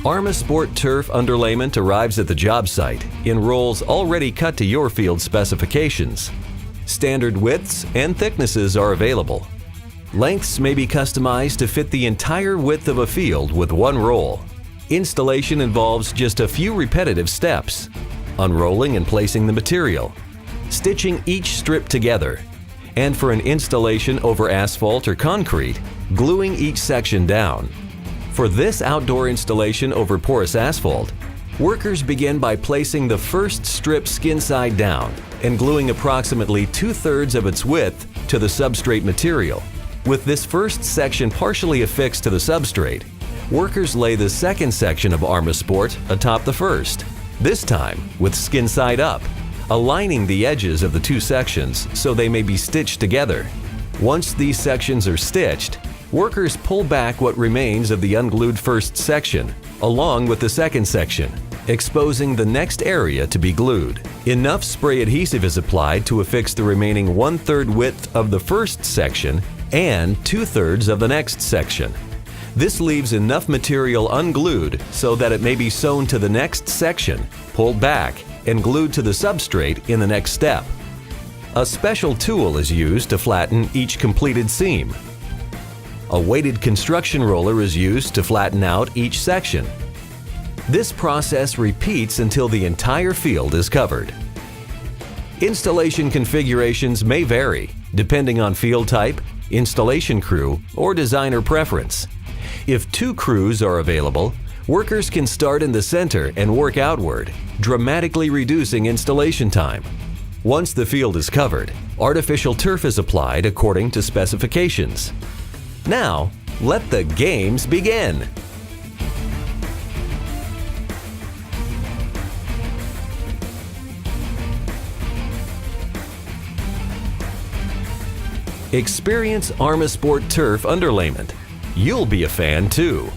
ArmaSport turf underlayment arrives at the job site in rolls already cut to your field specifications. Standard widths and thicknesses are available. Lengths may be customized to fit the entire width of a field with one roll. Installation involves just a few repetitive steps: unrolling and placing the material, stitching each strip together, and for an installation over asphalt or concrete, gluing each section down. For this outdoor installation over porous asphalt, workers begin by placing the first strip skin side down and gluing approximately 2/3 of its width to the substrate material. With this first section partially affixed to the substrate, workers lay the second section of ArmaSport atop the first, this time with skin side up, aligning the edges of the two sections so they may be stitched together. Once these sections are stitched, workers pull back what remains of the unglued first section, along with the second section, exposing the next area to be glued. Enough spray adhesive is applied to affix the remaining 1/3 width of the first section and 2/3 of the next section. This leaves enough material unglued so that it may be sewn to the next section, pulled back, and glued to the substrate in the next step. A special tool is used to flatten each completed seam. A weighted construction roller is used to flatten out each section. This process repeats until the entire field is covered. Installation configurations may vary depending on field type, installation crew, or designer preference. If 2 crews are available, workers can start in the center and work outward, dramatically reducing installation time. Once the field is covered, artificial turf is applied according to specifications. Now, let the games begin! Experience ArmaSport turf underlayment. You'll be a fan too!